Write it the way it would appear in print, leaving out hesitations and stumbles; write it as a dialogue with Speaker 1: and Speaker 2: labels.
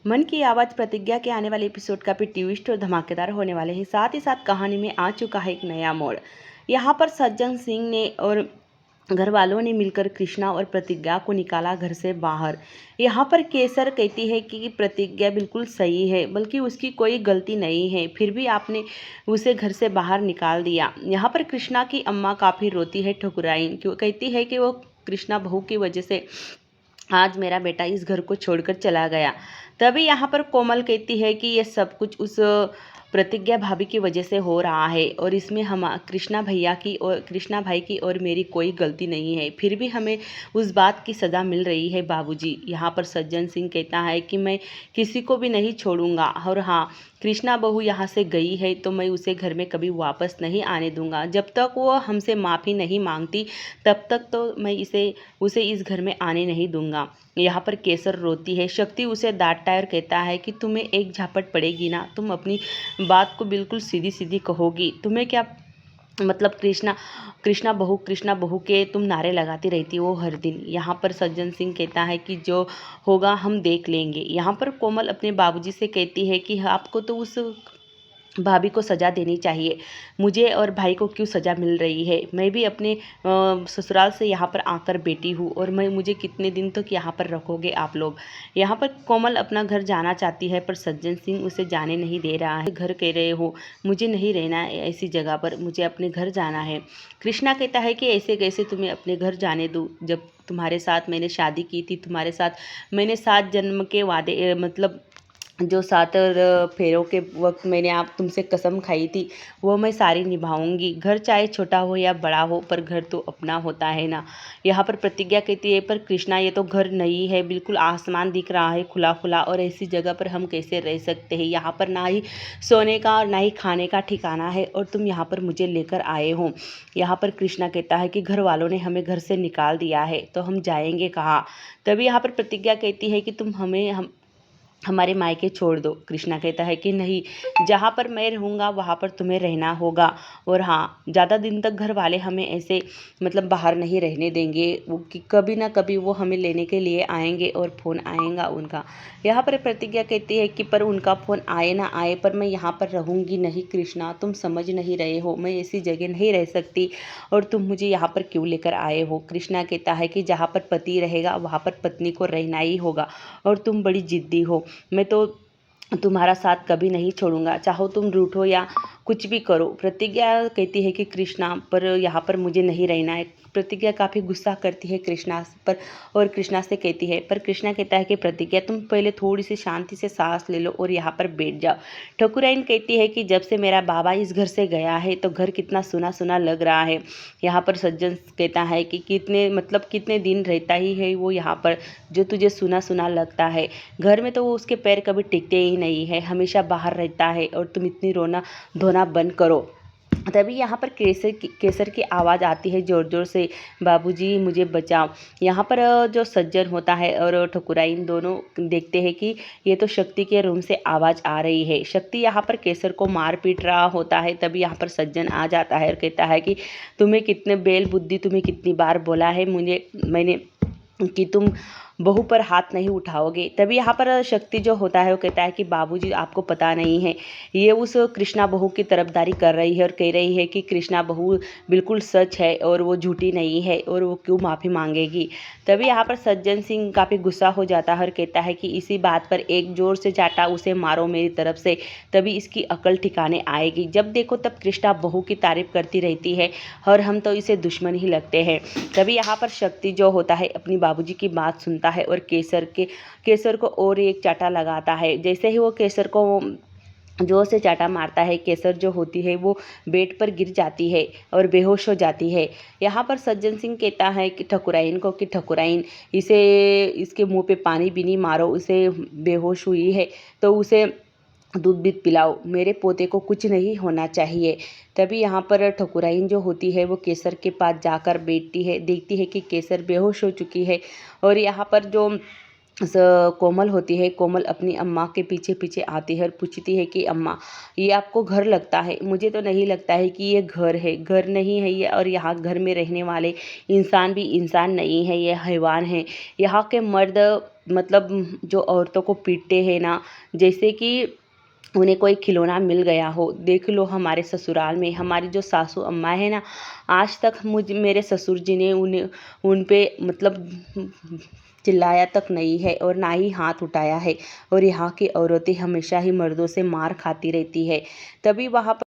Speaker 1: मन की आवाज़ प्रतिज्ञा के आने वाले एपिसोड काफ़ी ट्विस्ट और धमाकेदार होने वाले हैं। साथ ही साथ कहानी में आ चुका है एक नया मोड़। यहाँ पर सज्जन सिंह ने और घर वालों ने मिलकर कृष्णा और प्रतिज्ञा को निकाला घर से बाहर। यहाँ पर केसर कहती है कि प्रतिज्ञा बिल्कुल सही है, बल्कि उसकी कोई गलती नहीं है, फिर भी आपने उसे घर से बाहर निकाल दिया। यहाँ पर कृष्णा की अम्मा काफ़ी रोती है, ठुकराइन क्यों कहती है कि वो कृष्णा बहू की वजह से आज मेरा बेटा इस घर को छोड़कर चला गया। तभी यहाँ पर कोमल कहती है कि ये सब कुछ उस प्रतिज्ञा भाभी की वजह से हो रहा है और इसमें हम कृष्णा भैया की और कृष्णा भाई की और मेरी कोई गलती नहीं है, फिर भी हमें उस बात की सज़ा मिल रही है बाबूजी। यहाँ पर सज्जन सिंह कहता है कि मैं किसी को भी नहीं छोड़ूंगा और हाँ, कृष्णा बहू यहाँ से गई है तो मैं उसे घर में कभी वापस नहीं आने दूंगा। जब तक वो हमसे माफ़ी नहीं मांगती तब तक तो मैं उसे इस घर में आने नहीं दूंगा। यहाँ पर केसर रोती है, शक्ति उसे डांटता है और कहता है कि तुम्हें एक झापट पड़ेगी ना, तुम अपनी बात को बिल्कुल सीधी सीधी कहोगी, तुम्हें क्या मतलब कृष्णा बहू के तुम नारे लगाती रहती हो हर दिन। यहाँ पर सज्जन सिंह कहता है कि जो होगा हम देख लेंगे। यहाँ पर कोमल अपने बाबूजी से कहती है कि आपको तो उस भाभी को सज़ा देनी चाहिए, मुझे और भाई को क्यों सज़ा मिल रही है। मैं भी अपने ससुराल से यहाँ पर आकर बेटी हूँ और मुझे कितने दिन तक यहाँ पर रखोगे आप लोग। यहाँ पर कोमल अपना घर जाना चाहती है पर सज्जन सिंह उसे जाने नहीं दे रहा है। घर कह रहे हो, मुझे नहीं रहना है ऐसी जगह पर, मुझे अपने घर जाना है। कृष्णा कहता है कि ऐसे कैसे तुम्हें अपने घर जाने दूँ, जब तुम्हारे साथ मैंने शादी की थी, तुम्हारे साथ मैंने 7 जन्म के वादे मतलब जो 7 फेरों के वक्त मैंने आप तुमसे कसम खाई थी वो मैं सारी निभाऊंगी। घर चाहे छोटा हो या बड़ा हो पर घर तो अपना होता है ना। यहाँ पर प्रतिज्ञा कहती है पर कृष्णा ये तो घर नहीं है, बिल्कुल आसमान दिख रहा है खुला खुला, और ऐसी जगह पर हम कैसे रह सकते हैं। यहाँ पर ना ही सोने का और ना ही खाने का ठिकाना है और तुम यहाँ पर मुझे लेकर आए हो। यहाँ पर कृष्णा कहता है कि घर वालों ने हमें घर से निकाल दिया है तो हम जाएंगे कहाँ। तभी यहाँ पर प्रतिज्ञा कहती है कि तुम हमारे मायके छोड़ दो। कृष्णा कहता है कि नहीं, जहाँ पर मैं रहूँगा वहाँ पर तुम्हें रहना होगा, और हाँ, ज़्यादा दिन तक घर वाले हमें ऐसे मतलब बाहर नहीं रहने देंगे, वो कि कभी ना कभी वो हमें लेने के लिए आएंगे और फ़ोन आएगा उनका। यहाँ पर प्रतिज्ञा कहती है कि पर उनका फ़ोन आए ना आए पर मैं यहाँ पर रहूँगी नहीं। कृष्णा, तुम समझ नहीं रहे हो, मैं ऐसी जगह नहीं रह सकती और तुम मुझे यहाँ पर क्यों लेकर आए हो। कृष्णा कहता है कि जहाँ पर पति रहेगा वहाँ पर पत्नी को रहना ही होगा और तुम बड़ी जिद्दी हो, मैं तो तुम्हारा साथ कभी नहीं छोड़ूंगा, चाहो तुम रूठो या कुछ भी करो। प्रतिज्ञा कहती है कि कृष्णा पर यहाँ पर मुझे नहीं रहना है। प्रतिज्ञा काफ़ी गुस्सा करती है कृष्णा पर और कृष्णा से कहती है, पर कृष्णा कहता है कि प्रतिज्ञा तुम पहले थोड़ी सी शांति से सांस ले लो और यहाँ पर बैठ जाओ। ठकुराइन कहती है कि जब से मेरा बाबा इस घर से गया है तो घर कितना सुना सुना लग रहा है। यहाँ पर सज्जन कहता है कि कितने दिन रहता ही है वो यहाँ पर, जो तुझे सुना सुना लगता है। घर में तो वो उसके पैर कभी टिकते ही नहीं है, हमेशा बाहर रहता है, और तुम इतनी रोना धोना बंद करो। तभी यहाँ पर केसर की आवाज़ आती है ज़ोर ज़ोर से, बाबूजी मुझे बचाओ। यहाँ पर जो सज्जन होता है और ठकुराइन दोनों देखते हैं कि ये तो शक्ति के रूम से आवाज़ आ रही है। शक्ति यहाँ पर केसर को मार पीट रहा होता है, तभी यहाँ पर सज्जन आ जाता है और कहता है कि तुम्हें कितने बेल बुद्धि, तुम्हें कितनी बार बोला है मैंने कि तुम बहू पर हाथ नहीं उठाओगे। तभी यहाँ पर शक्ति जो होता है वो कहता है कि बाबूजी आपको पता नहीं है, ये उस कृष्णा बहू की तरफदारी कर रही है और कह रही है कि कृष्णा बहू बिल्कुल सच है और वो झूठी नहीं है और वो क्यों माफ़ी मांगेगी। तभी यहाँ पर सज्जन सिंह काफ़ी गुस्सा हो जाता है और कहता है कि इसी बात पर एक जोर से चाटा उसे मारो मेरी तरफ से, तभी इसकी अकल ठिकाने आएगी। जब देखो तब कृष्णा बहू की तारीफ करती रहती है और हम तो इसे दुश्मन ही लगते हैं। तभी यहाँ पर शक्ति जो होता है अपनी बाबूजी की बात सुनता है और केसर को और एक चाटा लगाता है। जैसे ही वो केसर को जोर से चाटा मारता है, केसर जो होती है वो बेड पर गिर जाती है और बेहोश हो जाती है। यहाँ पर सज्जन सिंह कहता है कि ठकुराइन को कि ठकुराइन इसके मुंह पे पानी भी नहीं मारो, उसे बेहोश हुई है तो उसे दूध भी पिलाओ, मेरे पोते को कुछ नहीं होना चाहिए। तभी यहाँ पर ठकुराइन जो होती है वो केसर के पास जाकर बैठती है, देखती है कि केसर बेहोश हो चुकी है और यहाँ पर जो कोमल होती है। कोमल अपनी अम्मा के पीछे पीछे आती है और पूछती है कि अम्मा, ये आपको घर लगता है? मुझे तो नहीं लगता है कि ये घर है, घर नहीं है ये। और यहाँ घर में रहने वाले इंसान भी इंसान नहीं है, ये हैवान है। यहाँ के मर्द मतलब जो औरतों को पीटते हैं ना, जैसे कि उन्हें कोई खिलौना मिल गया हो। देख लो हमारे ससुराल में हमारी जो सासू अम्मा है ना, आज तक मेरे ससुर जी ने उन्हें उन पे मतलब चिल्लाया तक नहीं है और ना ही हाथ उठाया है। और यहाँ की औरतें हमेशा ही मर्दों से मार खाती रहती है। तभी वहाँ पर